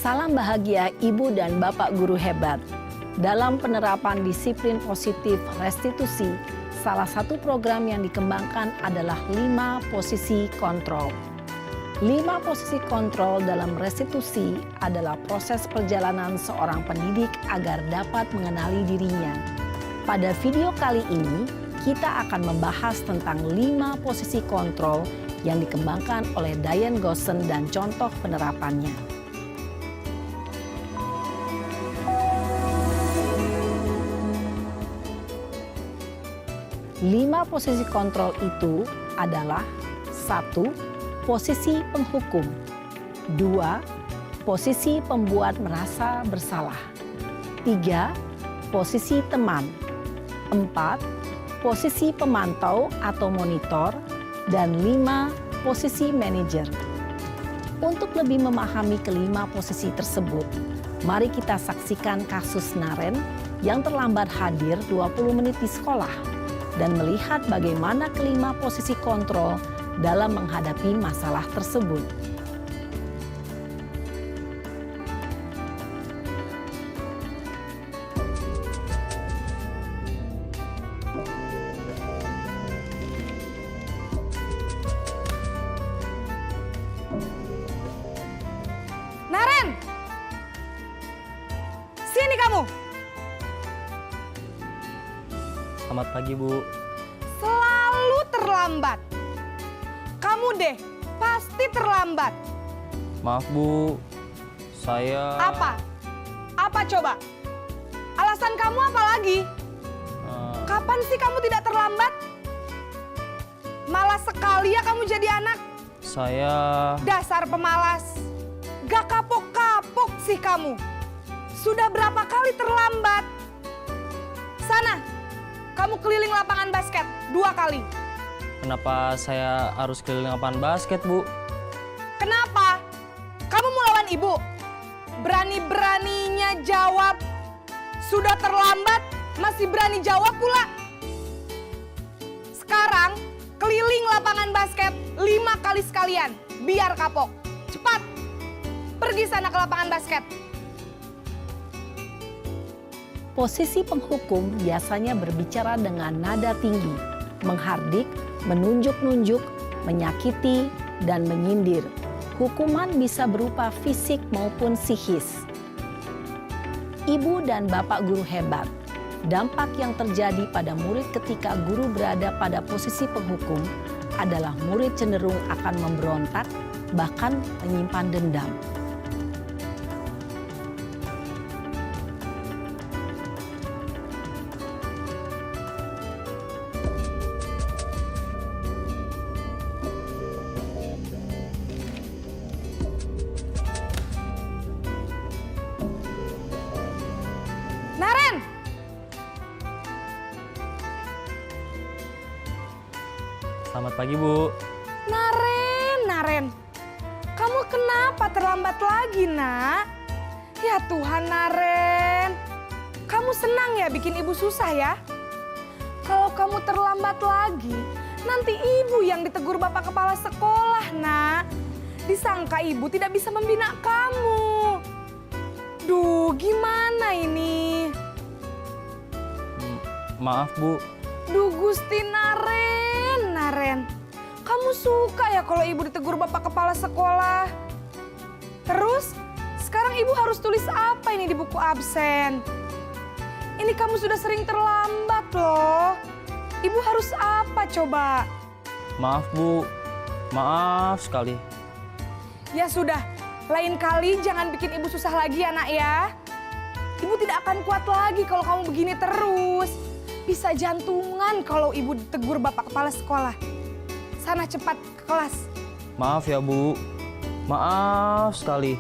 Salam bahagia Ibu dan Bapak guru hebat. Dalam penerapan disiplin positif restitusi, salah satu program yang dikembangkan adalah 5 posisi kontrol. 5 posisi kontrol dalam restitusi adalah proses perjalanan seorang pendidik agar dapat mengenali dirinya. Pada video kali ini, kita akan membahas tentang 5 posisi kontrol yang dikembangkan oleh Diane Goossen dan contoh penerapannya. 5 posisi kontrol itu adalah 1. Posisi penghukum. 2. Posisi pembuat merasa bersalah. 3. Posisi teman. 4. Posisi pemantau atau monitor. Dan 5. Posisi manajer. Untuk lebih memahami kelima posisi tersebut, mari kita saksikan kasus Naren yang terlambat hadir 20 menit di sekolah dan melihat bagaimana kelima posisi kontrol dalam menghadapi masalah tersebut. Naren! Sini kamu! Selamat pagi, Bu. Selalu terlambat. Kamu deh, pasti terlambat. Maaf, Bu. Saya... Apa? Apa coba? Alasan kamu apa lagi? Kapan sih kamu tidak terlambat? Malas sekali ya kamu jadi anak. Saya... Dasar pemalas. Gak kapok-kapok sih kamu. Sudah berapa kali terlambat? Sana, kamu keliling lapangan basket 2 kali. Kenapa saya harus keliling lapangan basket, Bu? Kenapa? Kamu mau lawan ibu? Berani-beraninya jawab. Sudah terlambat, masih berani jawab pula. Sekarang, keliling lapangan basket 5 kali sekalian. Biar kapok. Cepat, pergi sana ke lapangan basket. Posisi penghukum biasanya berbicara dengan nada tinggi, menghardik, menunjuk-nunjuk, menyakiti, dan menyindir. Hukuman bisa berupa fisik maupun psikis. Ibu dan Bapak guru hebat, dampak yang terjadi pada murid ketika guru berada pada posisi penghukum adalah murid cenderung akan memberontak, bahkan menyimpan dendam. Naren! Selamat pagi, Bu. Naren. Kamu kenapa terlambat lagi, nak? Ya Tuhan, Naren. Kamu senang ya bikin ibu susah ya? Kalau kamu terlambat lagi, nanti ibu yang ditegur Bapak Kepala Sekolah, nak. Disangka ibu tidak bisa membina kamu. Duh, gimana ini? Maaf, Bu. Duh, Gusti Naren. Kamu suka ya kalau ibu ditegur Bapak Kepala Sekolah? Terus, sekarang ibu harus tulis apa ini di buku absen? Ini kamu sudah sering terlambat loh. Ibu harus apa coba? Maaf, Bu. Maaf sekali. Ya sudah, lain kali jangan bikin ibu susah lagi ya, nak ya. Ibu tidak akan kuat lagi kalau kamu begini terus. Bisa jantungan kalau ibu ditegur Bapak Kepala Sekolah. Sana cepat ke kelas. Maaf ya, Bu. Maaf sekali.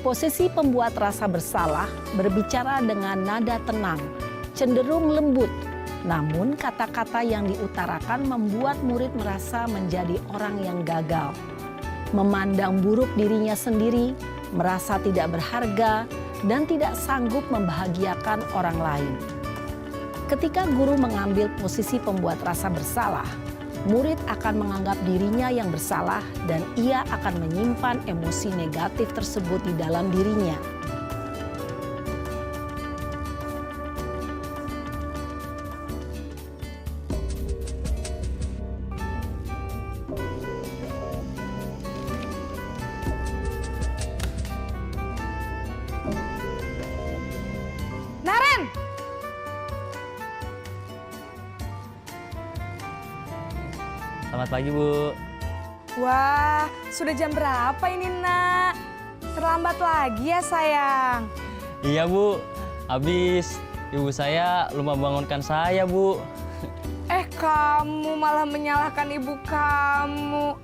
Posisi pembuat rasa bersalah berbicara dengan nada tenang, cenderung lembut. Namun kata-kata yang diutarakan membuat murid merasa menjadi orang yang gagal. Memandang buruk dirinya sendiri, merasa tidak berharga, dan tidak sanggup membahagiakan orang lain. Ketika guru mengambil posisi pembuat rasa bersalah, murid akan menganggap dirinya yang bersalah dan ia akan menyimpan emosi negatif tersebut di dalam dirinya. Naren! Selamat pagi, Bu. Wah, sudah jam berapa ini, Nak? Terlambat lagi ya, sayang. Iya, Bu. Habis ibu saya lupa bangunkan saya, Bu. Kamu malah menyalahkan ibu kamu.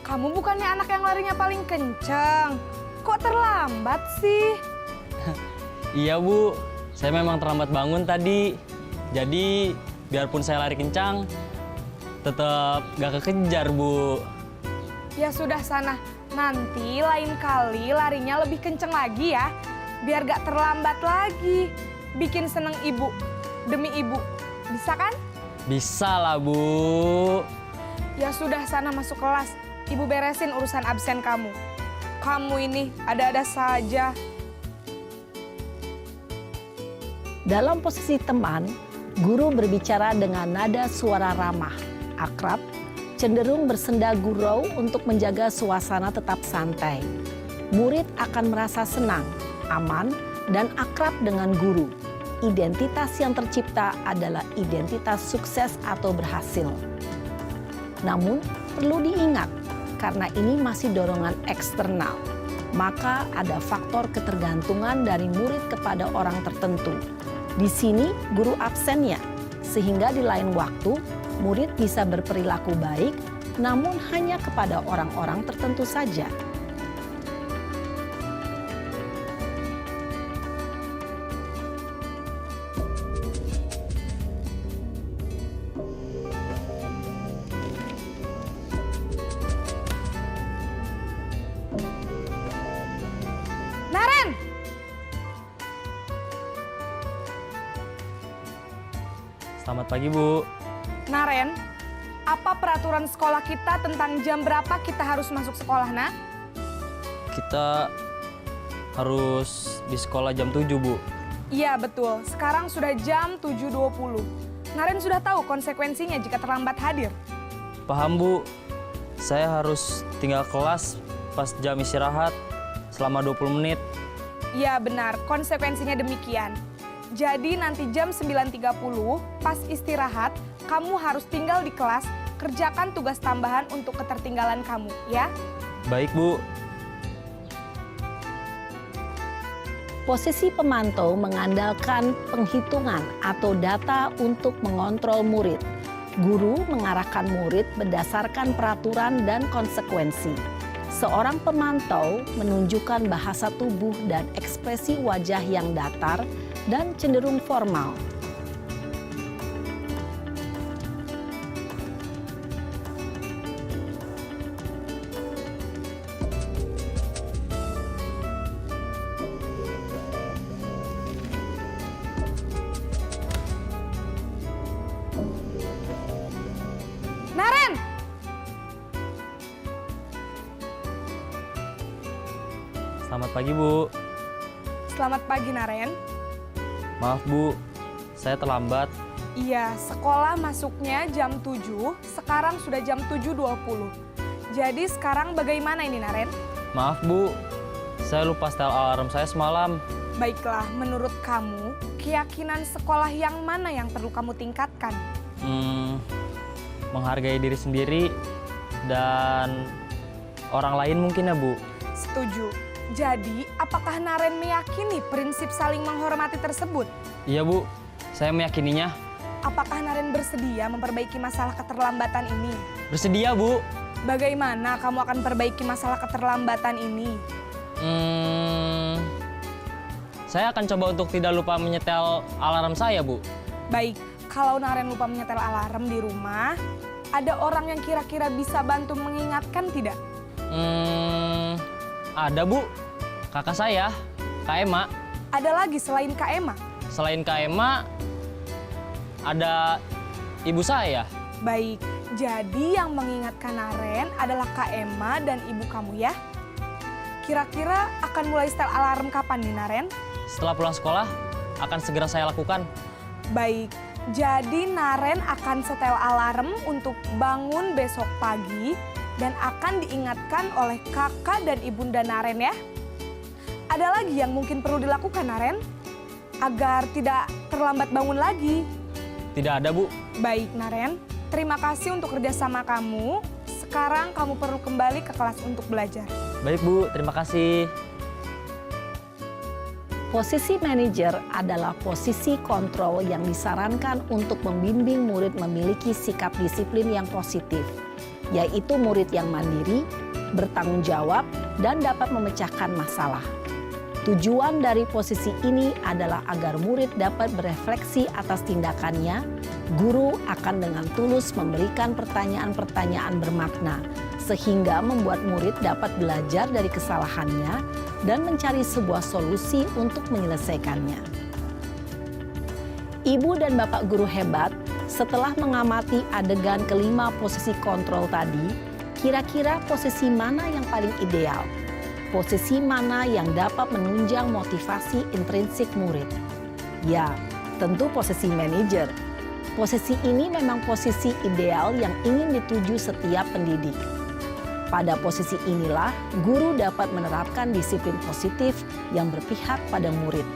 Kamu bukannya anak yang larinya paling kenceng. Kok terlambat sih? Iya, Bu. Saya memang terlambat bangun tadi. Jadi, biarpun saya lari kencang, tetap gak kekejar, Bu. Ya sudah sana, nanti lain kali larinya lebih kenceng lagi ya. Biar gak terlambat lagi. Bikin seneng ibu, demi ibu. Bisa kan? Bisa lah, Bu. Ya sudah sana masuk kelas. Ibu beresin urusan absen kamu. Kamu ini ada-ada saja. Dalam posisi teman, guru berbicara dengan nada suara ramah, akrab, cenderung bersenda gurau untuk menjaga suasana tetap santai. Murid akan merasa senang, aman, dan akrab dengan guru. Identitas yang tercipta adalah identitas sukses atau berhasil. Namun, perlu diingat, karena ini masih dorongan eksternal, maka ada faktor ketergantungan dari murid kepada orang tertentu. Di sini, guru absennya, sehingga di lain waktu, murid bisa berperilaku baik, namun hanya kepada orang-orang tertentu saja. Naren! Selamat pagi, Bu. Naren, apa peraturan sekolah kita tentang jam berapa kita harus masuk sekolah, Nak? Kita harus di sekolah jam 7, Bu. Iya, betul. Sekarang sudah jam 7.20. Naren sudah tahu konsekuensinya jika terlambat hadir. Paham, Bu. Saya harus tinggal kelas pas jam istirahat selama 20 menit. Iya, benar. Konsekuensinya demikian. Jadi nanti jam 9.30 pas istirahat, kamu harus tinggal di kelas, kerjakan tugas tambahan untuk ketertinggalan kamu, ya? Baik, Bu. Posisi pemantau mengandalkan penghitungan atau data untuk mengontrol murid. Guru mengarahkan murid berdasarkan peraturan dan konsekuensi. Seorang pemantau menunjukkan bahasa tubuh dan ekspresi wajah yang datar dan cenderung formal. Naren! Selamat pagi, Bu. Selamat pagi, Naren. Maaf, Bu. Saya terlambat. Iya, sekolah masuknya jam 7, sekarang sudah jam 7.20. Jadi sekarang bagaimana ini, Naren? Maaf, Bu. Saya lupa setel alarm saya semalam. Baiklah, menurut kamu, keyakinan sekolah yang mana yang perlu kamu tingkatkan? Menghargai diri sendiri dan orang lain mungkin ya, Bu. Setuju. Jadi, apakah Naren meyakini prinsip saling menghormati tersebut? Iya, Bu. Saya meyakininya. Apakah Naren bersedia memperbaiki masalah keterlambatan ini? Bersedia, Bu. Bagaimana kamu akan perbaiki masalah keterlambatan ini? Saya akan coba untuk tidak lupa menyetel alarm saya, Bu. Baik, kalau Naren lupa menyetel alarm di rumah, ada orang yang kira-kira bisa bantu mengingatkan tidak? Ada, Bu. Kakak saya, Kak Ema. Ada lagi selain Kak Ema? Selain Kak Ema, ada ibu saya. Baik, jadi yang mengingatkan Naren adalah Kak Emma dan ibu kamu ya. Kira-kira akan mulai setel alarm kapan nih Naren? Setelah pulang sekolah, akan segera saya lakukan. Baik, jadi Naren akan setel alarm untuk bangun besok pagi dan akan diingatkan oleh kakak dan ibunda Naren ya. Ada lagi yang mungkin perlu dilakukan Naren? Agar tidak terlambat bangun lagi. Tidak ada, Bu. Baik Naren, terima kasih untuk kerjasama kamu. Sekarang kamu perlu kembali ke kelas untuk belajar. Baik, Bu. Terima kasih. Posisi manajer adalah posisi kontrol yang disarankan untuk membimbing murid memiliki sikap disiplin yang positif, yaitu murid yang mandiri, bertanggung jawab, dan dapat memecahkan masalah. Tujuan dari posisi ini adalah agar murid dapat berefleksi atas tindakannya. Guru akan dengan tulus memberikan pertanyaan-pertanyaan bermakna, sehingga membuat murid dapat belajar dari kesalahannya dan mencari sebuah solusi untuk menyelesaikannya. Ibu dan Bapak guru hebat, setelah mengamati adegan kelima posisi kontrol tadi, kira-kira posisi mana yang paling ideal? Posisi mana yang dapat menunjang motivasi intrinsik murid? Ya, tentu posisi manajer. Posisi ini memang posisi ideal yang ingin dituju setiap pendidik. Pada posisi inilah, guru dapat menerapkan disiplin positif yang berpihak pada murid,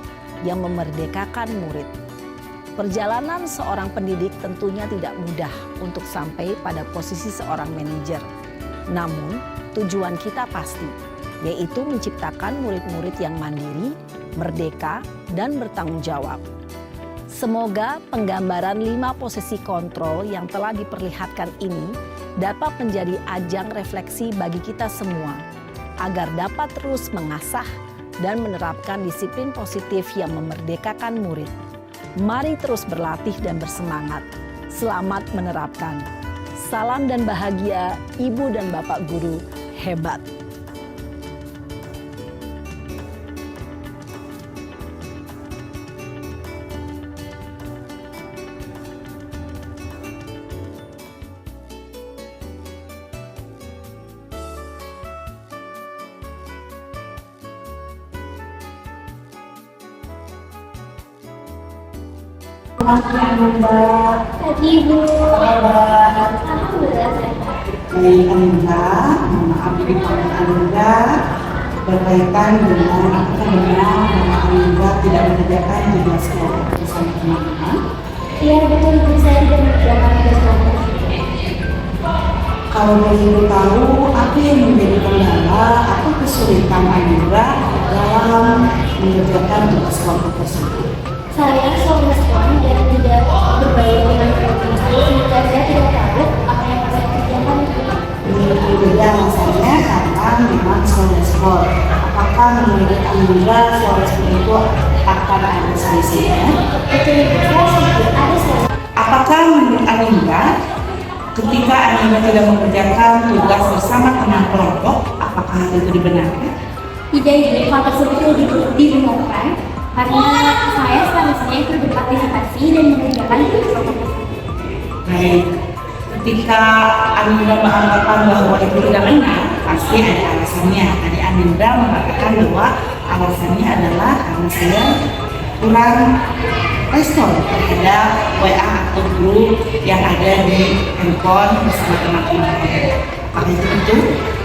yang memerdekakan murid. Perjalanan seorang pendidik tentunya tidak mudah untuk sampai pada posisi seorang manajer. Namun, tujuan kita pasti, yaitu menciptakan murid-murid yang mandiri, merdeka, dan bertanggung jawab. Semoga penggambaran 5 posisi kontrol yang telah diperlihatkan ini dapat menjadi ajang refleksi bagi kita semua, agar dapat terus mengasah dan menerapkan disiplin positif yang memerdekakan murid. Mari terus berlatih dan bersemangat. Selamat menerapkan. Salam dan bahagia Ibu dan Bapak guru hebat. Pagi Bu. Alhamdulillah sehat. Baik Anindra, mohon maaf ini Pak Anindra berkaitan dengan apakah benar Mama Anindra tidak mengerjakan tugas kelompok bersama teman-teman? Iya betul Bu, saya tidak mengerjakan tugas kelompok. Kalau boleh tahu, apa yang menjadi kendala atau kesulitan Anindra dalam mengerjakan tugas kelompok tersebut? Saya selalu respon dan tidak berbaur dengan teman-teman saya sehingga saya tidak tahu apa yang harus saya kerjakan. Ini beda rasanya karena memang soal respon. Apakah menurut Anindra soal respon itu akan ada solusinya? Betul Bu, saya setuju ada solusi. Apakah menurut Anindra ketika Anindra tidak mengerjakan tugas bersama teman kelompok, apakah hal itu dibenarkan? Tidak Ibu, hal tersebut dibenarkan karena saya seharusnya ikut berpartisipasi dan mengerjakan tugas kelompok tersebut. Baik, ketika Anindra mengatakan bahwa itu tidak benar, pasti ada alasannya. Tadi Anindra mengatakan bahwa alasannya adalah karena saya kurang respon terhadap WA atau grup yang ada di handphone bersama teman-teman. Apakah itu betul?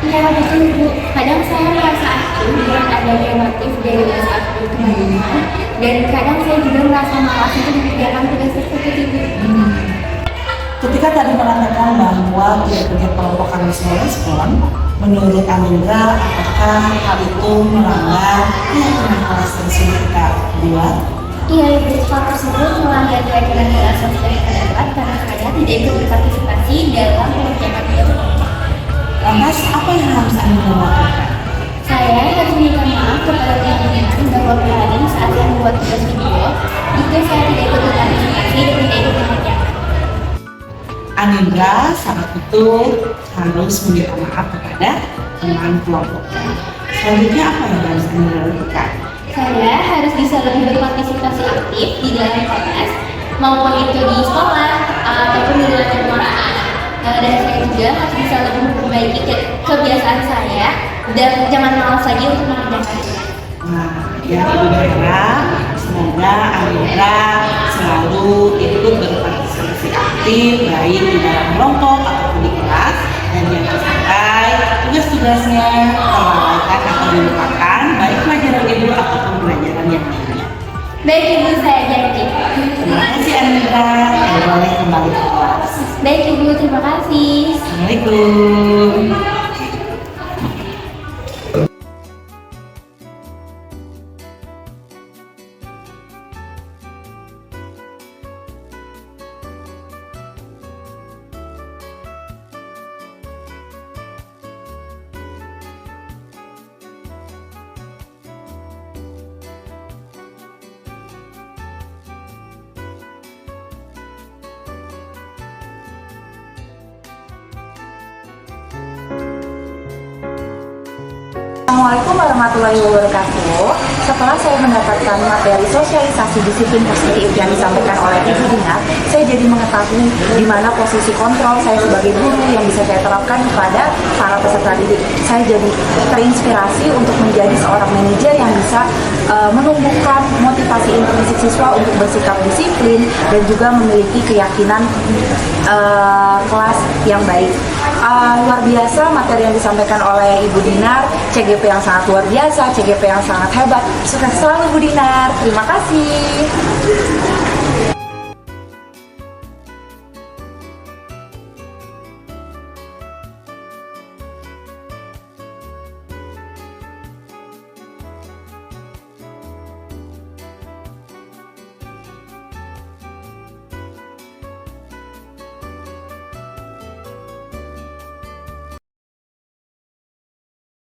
Iya betul Bu, kadang saya merasa aktif dengan adanya notif dari WhatsApp teman-teman dan kadang saya juga merasa malas untuk mengerjakan tugas tersebut Ibu. Ketika tadi mengatakan bahwa tidak punya kelompok harus merespon, menurut Anindra apakah hal itu melanggar keyakinan kelas yang sudah kita buat? Iya Ibu, hal tersebut melanggar keyakinan kelas yang sudah kita buat karena saya tidak ikut berpartisipasi dalam mengerjakan tugas kelompok. Lantas apa yang harus Anindra lakukan? Saya harus minta maaf kepada teman-teman bahwa kemarin saat saya membuat tugas video, jika saya tidak ikut berpartisipasi dan tidak ikut mengerjakan. Anindra sangat betul harus meminta maaf kepada teman kelompoknya. Selanjutnya apa yang harus Anindra lakukan? Saya harus bisa lebih berpartisipasi aktif di dalam kelas maupun itu di sekolah ataupun di luar keluargaan. Dan saya juga harus bisa lebih memperbaiki kebiasaan saya dan jangan malas lagi untuk mengerjakannya. Nah, yang Ibu berharap semoga Amira selalu ikut berpartisipasi aktif baik di dalam kelompok ataupun di kelas, dan jangan sampai tugas-tugasnya terlalaikan atau dilupakan baik pelajaran Ibu ataupun pelajaran yang lainnya. Baik Ibu, saya janji. Terima kasih Amira, boleh kembali ke kelas. Baik Ibu, terima kasih. Assalamualaikum. Assalamualaikum warahmatullahi wabarakatuh. Setelah saya mendapatkan materi sosialisasi disiplin positif yang disampaikan oleh Ibu Dinar, saya jadi mengetahui di mana posisi kontrol saya sebagai guru yang bisa saya terapkan kepada para peserta didik. Saya jadi terinspirasi untuk menjadi seorang manajer yang bisa menumbuhkan motivasi intrinsik siswa untuk bersikap disiplin dan juga memiliki keyakinan kelas yang baik. Luar biasa materi yang disampaikan oleh Ibu Dinar, CGP yang sangat luar biasa, CGP yang sangat hebat. Sukses selalu Bu Dinar, terima kasih.